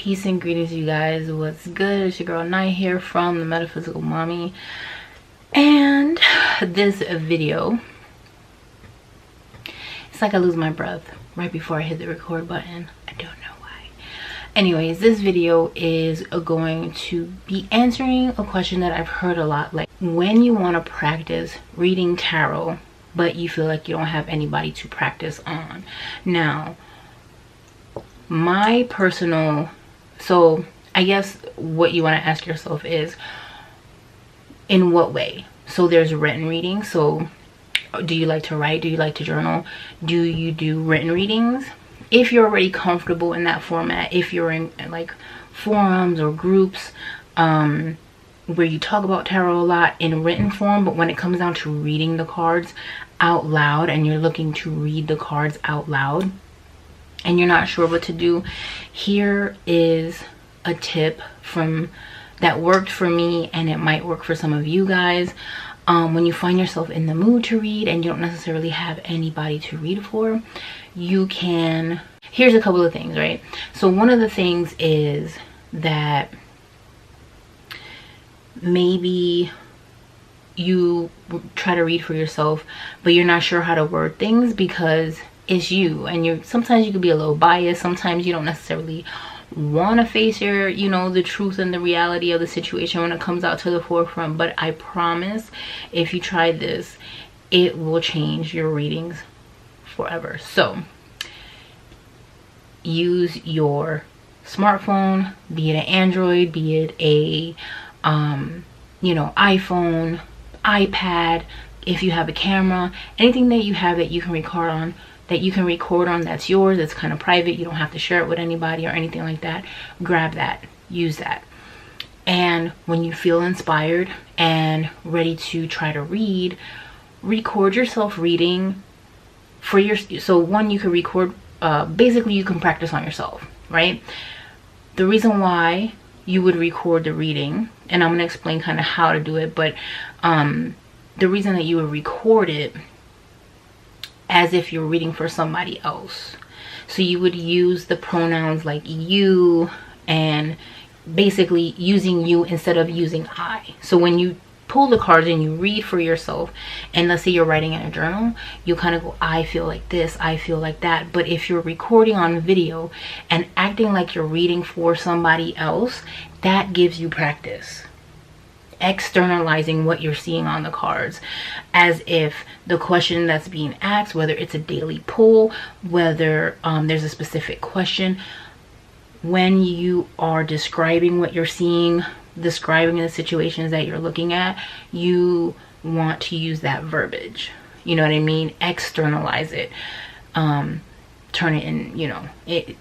Peace and greetings, you guys. What's good? It's your girl Night here from the Metaphysical Mommy, and this video, it's like I lose my breath right before I hit the record button. I don't know why. Anyways, this video is going to be answering a question that I've heard a lot, like when you want to practice reading tarot but you feel like you don't have anybody to practice on. Now, my personal, so I guess what you want to ask yourself is, in what way? So there's written reading. So do you like to write? Do you like to journal? Do you do written readings? If you're already comfortable in that format, if you're in like forums or groups where you talk about tarot a lot in written form, but when it comes down to reading the cards out loud and you're looking to read the cards out loud and you're not sure what to do, here is a tip from that worked for me, and it might work for some of you guys. When you find yourself in the mood to read and you don't necessarily have anybody to read for, you can, here's a couple of things, right? So one of the things is that maybe you try to read for yourself but you're not sure how to word things because it's you, and sometimes you could be a little biased. Sometimes you don't necessarily want to face your, the truth and the reality of the situation when it comes out to the forefront. But I promise, if you try this, it will change your readings forever. So use your smartphone, be it an Android, be it a iPhone, iPad, if you have a camera, anything that you have that you can record on, that's yours, that's kind of private, you don't have to share it with anybody or anything like that. Grab that, use that. And when you feel inspired and ready to try to read, record yourself reading for your, so one, you can record, basically you can practice on yourself, right? The reason why you would record the reading, and I'm going to explain kind of how to do it, but the reason that you would record it as if you're reading for somebody else. So you would use the pronouns like you, and basically using you instead of using I. So when you pull the cards and you read for yourself, and let's say you're writing in a journal, you kind of go, I feel like this, I feel like that. But if you're recording on video and acting like you're reading for somebody else, that gives you practice. Externalizing what you're seeing on the cards, as if the question that's being asked, whether it's a daily pull, whether there's a specific question, when you are describing what you're seeing, describing the situations that you're looking at, you want to use that verbiage. You know what I mean? Externalize it. Turn it in,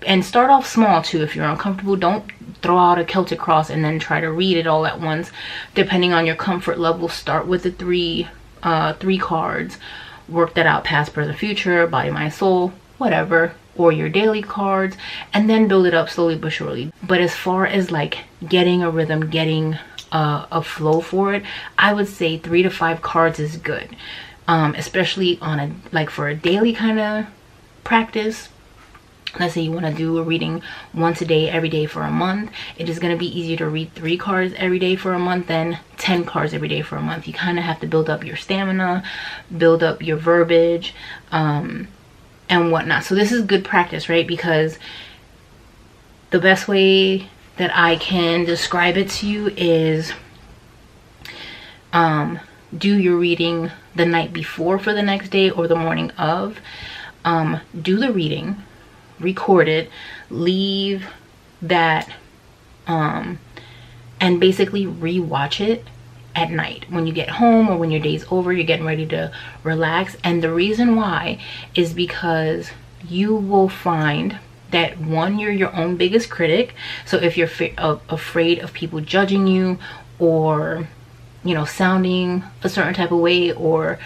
and start off small too. If you're uncomfortable, don't throw out a Celtic cross and then try to read it all at once. Depending on your comfort level, start with the three cards, work that out: past, present, future, body, mind, soul, whatever, or your daily cards, and then build it up slowly but surely. But as far as like getting a rhythm, getting a flow for it, I would say 3 to 5 cards is good, especially on for a daily kind of practice. Let's say you want to do a reading once a day, every day for a month. It is going to be easier to read 3 cards every day for a month than 10 cards every day for a month. You kind of have to build up your stamina, build up your verbiage, and whatnot. So this is good practice, right? Because the best way that I can describe it to you is do your reading the night before for the next day or the morning of. Do the reading, record it, leave that, and basically rewatch it at night when you get home or when your day's over, you're getting ready to relax. And the reason why is because you will find that, one, you're your own biggest critic. So if you're afraid of people judging you, or sounding a certain type of way, or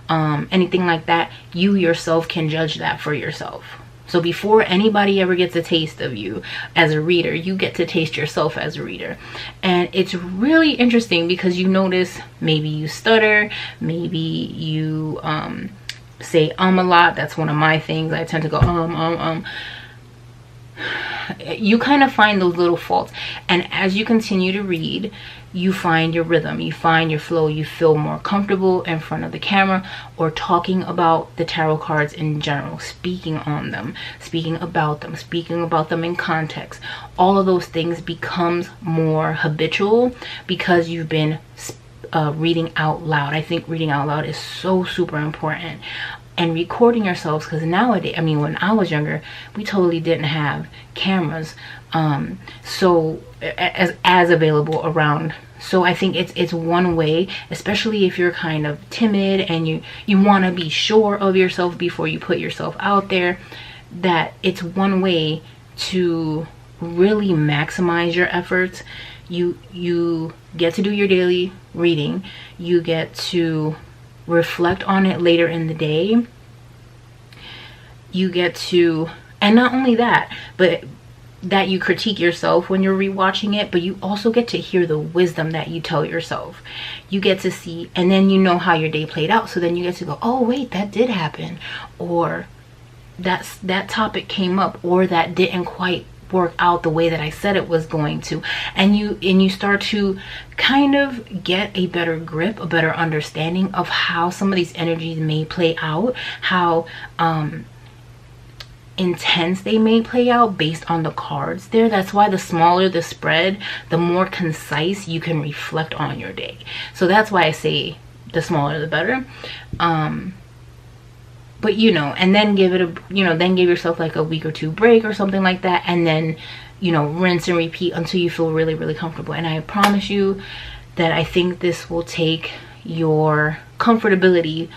anything like that, you yourself can judge that for yourself. So before anybody ever gets a taste of you as a reader, you get to taste yourself as a reader. And it's really interesting because you notice maybe you stutter, maybe you say a lot. That's one of my things. I tend to go you kind of find those little faults, and as you continue to read, you find your rhythm, you find your flow, you feel more comfortable in front of the camera or talking about the tarot cards in general, speaking on them, speaking about them in context. All of those things becomes more habitual because you've been reading out loud. I think reading out loud is so super important. And recording yourselves, because nowadays, I mean, when I was younger, we totally didn't have cameras so as available around. So I think it's one way, especially if you're kind of timid and you want to be sure of yourself before you put yourself out there, that it's one way to really maximize your efforts. You get to do your daily reading, you get to reflect on it later in the day, you get to, and not only that, but that you critique yourself when you're rewatching it, but you also get to hear the wisdom that you tell yourself. You get to see, and then you know how your day played out, so then you get to go, oh wait, that did happen, or that topic came up, or that didn't quite work out the way that I said it was going to. And you start to kind of get a better grip, a better understanding of how some of these energies may play out, how intense they may play out based on the cards there. That's why the smaller the spread, the more concise you can reflect on your day. So that's why I say the smaller the better. But you know, and then give it a, you know, then give yourself like a week or two break or something like that, and then, you know, rinse and repeat until you feel really, really comfortable. And I promise you that I think this will take your comfortability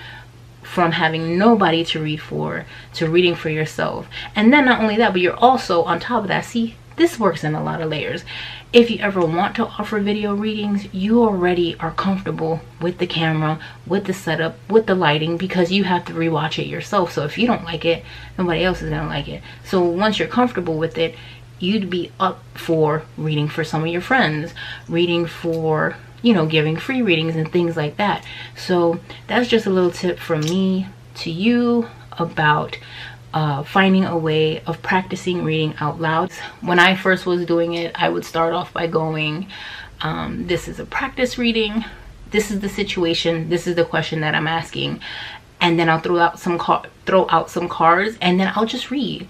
from having nobody to read for to reading for yourself. And then not only that, but you're also on top of that, see, this works in a lot of layers. If you ever want to offer video readings, you already are comfortable with the camera, with the setup, with the lighting, because you have to rewatch it yourself. So if you don't like it, nobody else is gonna like it. So once you're comfortable with it, you'd be up for reading for some of your friends, reading for, you know, giving free readings and things like that. So that's just a little tip from me to you about finding a way of practicing reading out loud. When I first was doing it, I would start off by going, this is a practice reading, this is the situation, this is the question that I'm asking, and then I'll throw out some cards, and then I'll just read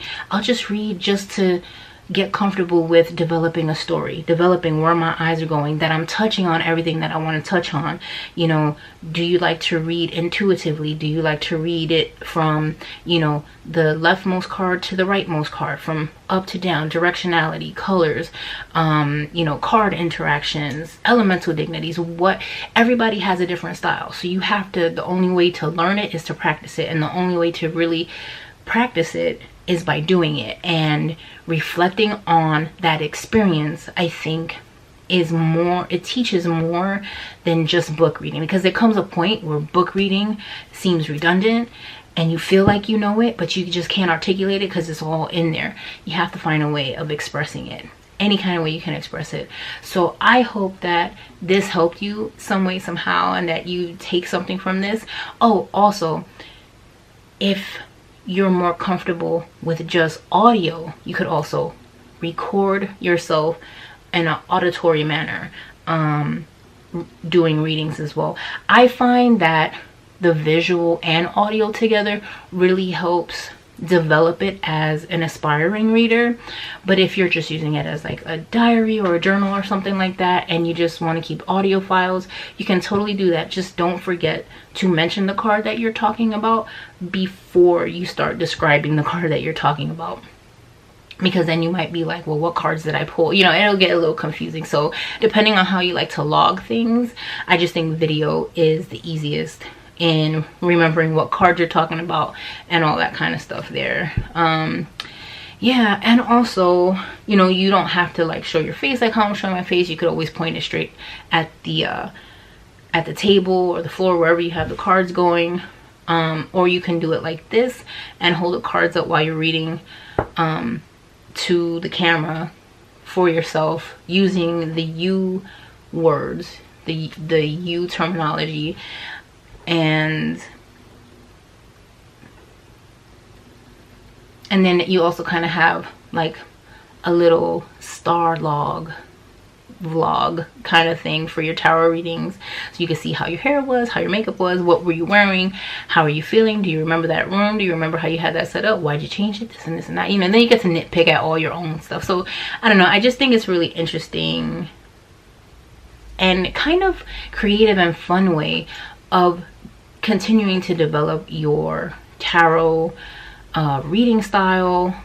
just to get comfortable with developing a story, developing where my eyes are going, that I'm touching on everything that I want to touch on. You know, do you like to read intuitively? Do you like to read it from, you know, the leftmost card to the rightmost card, from up to down, directionality, colors, you know, card interactions, elemental dignities? What, everybody has a different style. So you have to, the only way to learn it is to practice it, and the only way to really practice it is by doing it. And reflecting on that experience, I think, is more, it teaches more than just book reading, because there comes a point where book reading seems redundant and you feel like you know it, but you just can't articulate it because it's all in there. You have to find a way of expressing it, any kind of way you can express it. So I hope that this helped you some way, somehow, and that you take something from this. Oh, also, if you're more comfortable with just audio, you could also record yourself in an auditory manner, doing readings as well. I find that the visual and audio together really helps develop it as an aspiring reader. But if you're just using it as like a diary or a journal or something like that, and you just want to keep audio files, you can totally do that. Just don't forget to mention the card that you're talking about before you start describing the card that you're talking about, because then you might be like, well, what cards did I pull? You know, it'll get a little confusing. So depending on how you like to log things, I just think video is the easiest in remembering what cards you're talking about and all that kind of stuff there. Yeah, and also, you know, you don't have to like show your face like how I'm showing my face. You could always point it straight at the table or the floor, wherever you have the cards going. Or you can do it like this and hold the cards up while you're reading to the camera for yourself, using the you words, the you terminology. And then you also kind of have like a little star log vlog kind of thing for your tarot readings, so you can see how your hair was, how your makeup was, what were you wearing, how are you feeling, do you remember that room, do you remember how you had that set up, why'd you change it, this and this and that, you know. And then you get to nitpick at all your own stuff. So I don't know, I just think it's really interesting and kind of creative and fun way of continuing to develop your tarot reading style,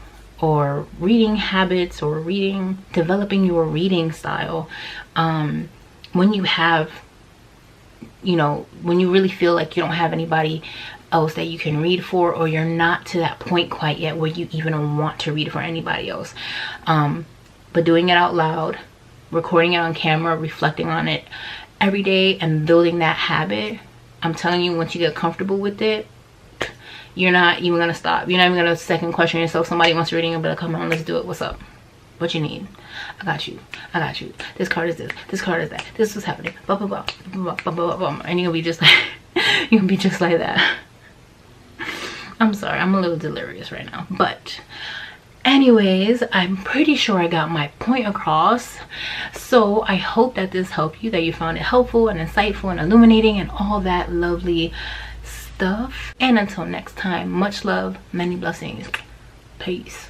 or reading habits, or developing your reading style, when you have, you know, when you really feel like you don't have anybody else that you can read for, or you're not to that point quite yet where you even want to read for anybody else. But doing it out loud, recording it on camera, reflecting on it every day, and building that habit, I'm telling you, once you get comfortable with it, you're not even gonna stop. You're not even gonna second question yourself. Somebody wants reading and be like, come on, let's do it. What's up? What you need? I got you. I got you. This card is this. This card is that. This is happening. Blah blah blah. Blah blah blah blah. And you're gonna be just like, you're gonna be just like that. I'm sorry, I'm a little delirious right now. But anyways, I'm pretty sure I got my point across. So I hope that this helped you, that you found it helpful and insightful and illuminating and all that lovely stuff. And until next time, much love, many blessings, peace.